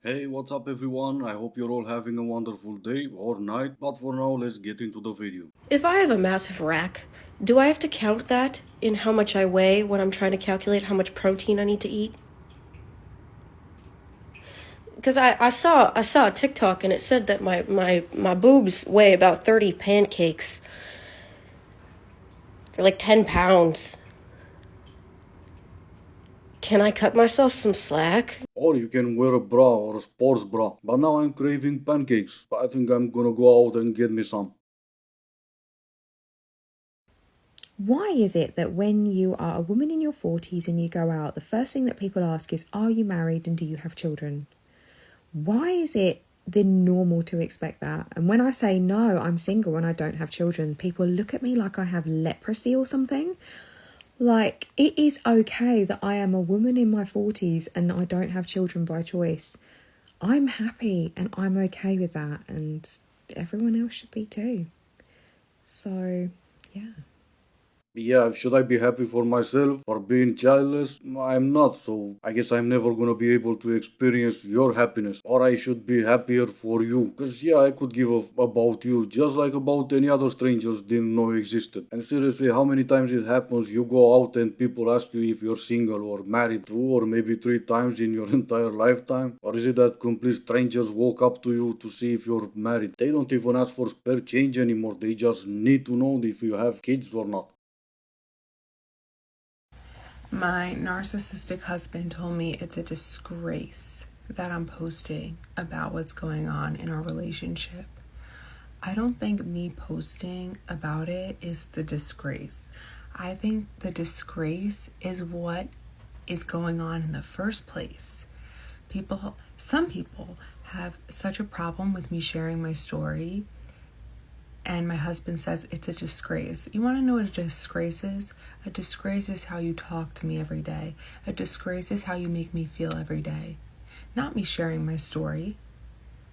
Hey, what's up everyone? I hope you're all having a wonderful day or night, but for now, let's get into the video. If I have a massive rack, do I have to count that in how much I weigh when I'm trying to calculate how much protein I need to eat? Because I saw a TikTok and it said that my boobs weigh about 30 pancakes. They're like 10 pounds. Can I cut myself some slack? Or you can wear a bra or a sports bra. But now I'm craving pancakes. I think I'm gonna go out and get me some. Why is it that when you are a woman in your 40s and you go out, the first thing that people ask is, are you married and do you have children? Why is it the normal to expect that? And when I say no, I'm single and I don't have children, people look at me like I have leprosy or something. Like, it is okay that I am a woman in my 40s and I don't have children by choice. I'm happy and I'm okay with that, and everyone else should be too. So, yeah. Yeah, should I be happy for myself for being childless? I'm not, so I guess I'm never gonna be able to experience your happiness. Or I should be happier for you. Cause yeah, I could give a about you just like about any other strangers didn't know existed. And seriously, how many times it happens you go out and people ask you if you're single or married 2 or maybe 3 times in your entire lifetime? Or is it that complete strangers walk up to you to see if you're married? They don't even ask for spare change anymore. They just need to know if you have kids or not. My narcissistic husband told me it's a disgrace that I'm posting about what's going on in our relationship. I don't think me posting about it is the disgrace. I think the disgrace is what is going on in the first place. Some people have such a problem with me sharing my story, and my husband says it's a disgrace. You want to know what a disgrace is? A disgrace is how you talk to me every day. A disgrace is how you make me feel every day. Not me sharing my story,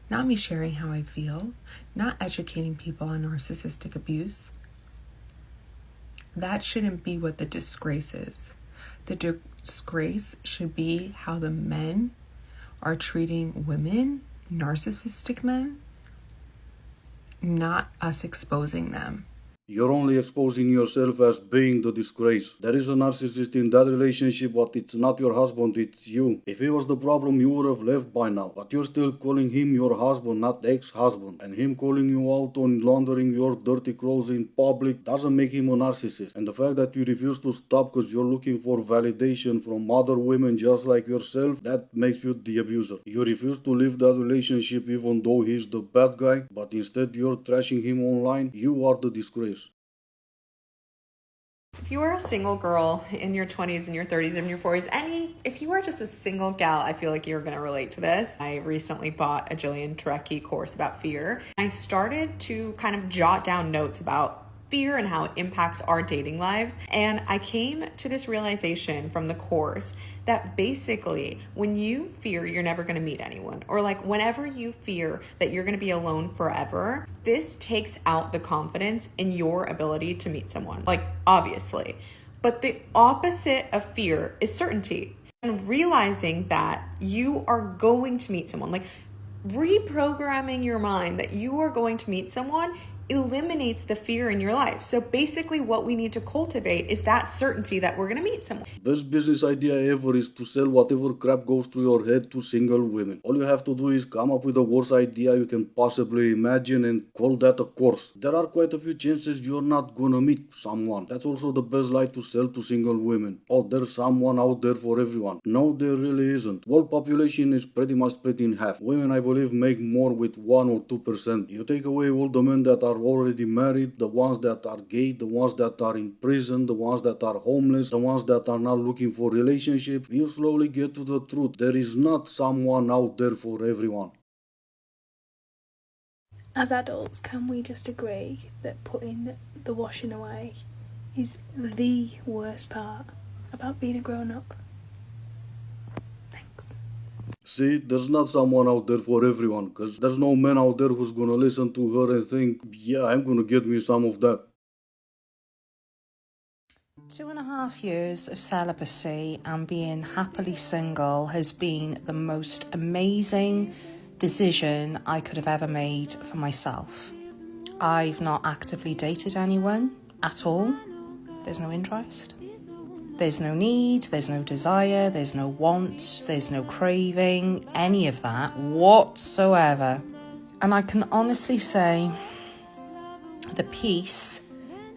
not me sharing how I feel, not educating people on narcissistic abuse. That shouldn't be what the disgrace is. The disgrace should be how the men are treating women, narcissistic men, not us exposing them. You're only exposing yourself as being the disgrace. There is a narcissist in that relationship, but it's not your husband, it's you. If he was the problem, you would have left by now. But you're still calling him your husband, not ex-husband. And him calling you out on laundering your dirty clothes in public doesn't make him a narcissist. And the fact that you refuse to stop because you're looking for validation from other women just like yourself, that makes you the abuser. You refuse to leave that relationship even though he's the bad guy, but instead you're trashing him online. You are the disgrace. If you are a single girl in your 20s and your 30s and your 40s, if you are just a single gal, I feel like you're going to relate to this. I recently bought a Jillian Turecki course about fear. I started to kind of jot down notes about fear and how it impacts our dating lives. And I came to this realization from the course that basically when you fear you're never going to meet anyone, or like whenever you fear that you're going to be alone forever, this takes out the confidence in your ability to meet someone. Like, obviously. But the opposite of fear is certainty. And realizing that you are going to meet someone, like reprogramming your mind that you are going to meet someone eliminates the fear in your life. So basically what we need to cultivate is that certainty that we're going to meet someone. Best business idea ever is to sell whatever crap goes through your head to single women. All you have to do is come up with the worst idea you can possibly imagine and call that a course. There are quite a few chances you're not gonna meet someone. That's also the best lie to sell to single women. Oh, there's someone out there for everyone. No, there really isn't. World population is pretty much split in half. Women, I believe, make more with 1 or 2%. You take away all the men that are already married, the ones that are gay, the ones that are in prison, the ones that are homeless, the ones that are not looking for relationship, you slowly get to the truth. There is not someone out there for everyone. As adults, can we just agree that putting the washing away is the worst part about being a grown up? Thanks. See, there's not someone out there for everyone, because there's no man out there who's gonna listen to her and think, yeah, I'm gonna get me some of that. 2.5 years of celibacy and being happily single has been the most amazing decision I could have ever made for myself. I've not actively dated anyone at all. There's no interest. There's no need, there's no desire, there's no wants, there's no craving, any of that whatsoever. And I can honestly say the peace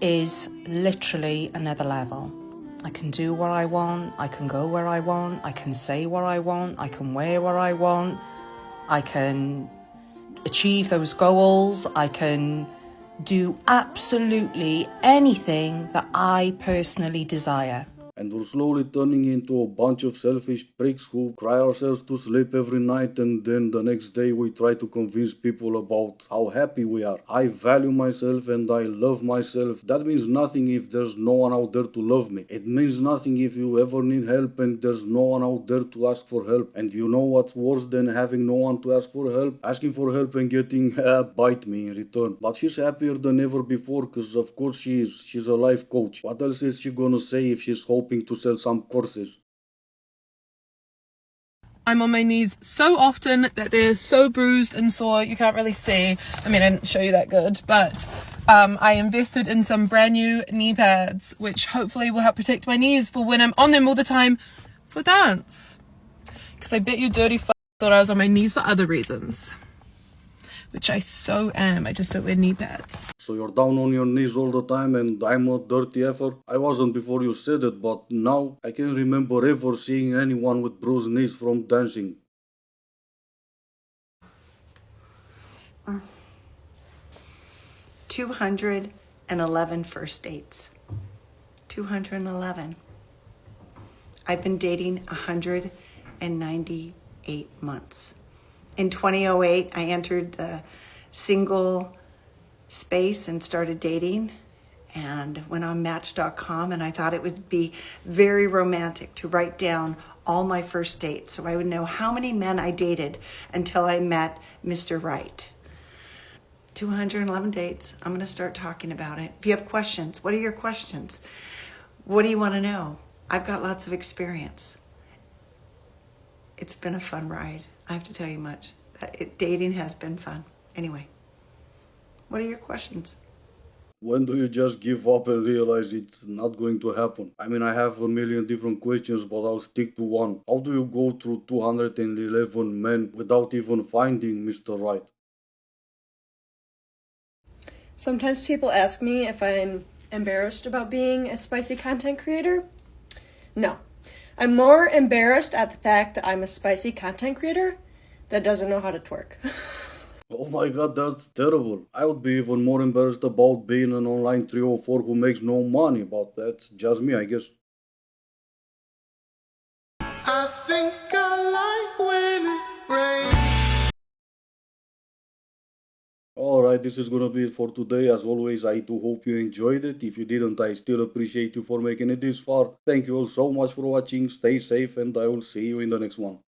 is literally another level. I can do what I want, I can go where I want, I can say what I want, I can wear what I want, I can achieve those goals, I can do absolutely anything that I personally desire. And we're slowly turning into a bunch of selfish pricks who cry ourselves to sleep every night, and then the next day we try to convince people about how happy we are. I value myself and I love myself. That means nothing if there's no one out there to love me. It means nothing if you ever need help and there's no one out there to ask for help. And you know what's worse than having no one to ask for help? Asking for help and getting bite me in return. But she's happier than ever before, because of course she is. She's a life coach. What else is she gonna say if she's hoping to sell some courses? I'm on my knees so often that they're so bruised and sore you can't really see. I mean, I didn't show you that good, but I invested in some brand new knee pads, which hopefully will help protect my knees for when I'm on them all the time for dance. Because I bet you dirty thought I was on my knees for other reasons. Which I so am, I just don't wear knee pads. So you're down on your knees all the time and I'm a dirty effer? I wasn't before you said it, but now I can't remember ever seeing anyone with bruised knees from dancing. 211 first dates. 211. I've been dating 198 months. In 2008, I entered the single space and started dating and went on Match.com, and I thought it would be very romantic to write down all my first dates so I would know how many men I dated until I met Mr. Right. 211 dates. I'm going to start talking about it. If you have questions, what are your questions? What do you want to know? I've got lots of experience. It's been a fun ride. I have to tell you much. Dating has been fun. Anyway, what are your questions? When do you just give up and realize it's not going to happen? I mean, I have a million different questions, but I'll stick to one. How do you go through 211 men without even finding Mr. Right? Sometimes people ask me if I'm embarrassed about being a spicy content creator. No. I'm more embarrassed at the fact that I'm a spicy content creator that doesn't know how to twerk. Oh my god, that's terrible. I would be even more embarrassed about being an online 304 who makes no money, but that's just me, I guess. I think I like when it rains. Alright, this is gonna be it for today. As always, I do hope you enjoyed it. If you didn't, I still appreciate you for making it this far. Thank you all so much for watching. Stay safe and I will see you in the next one.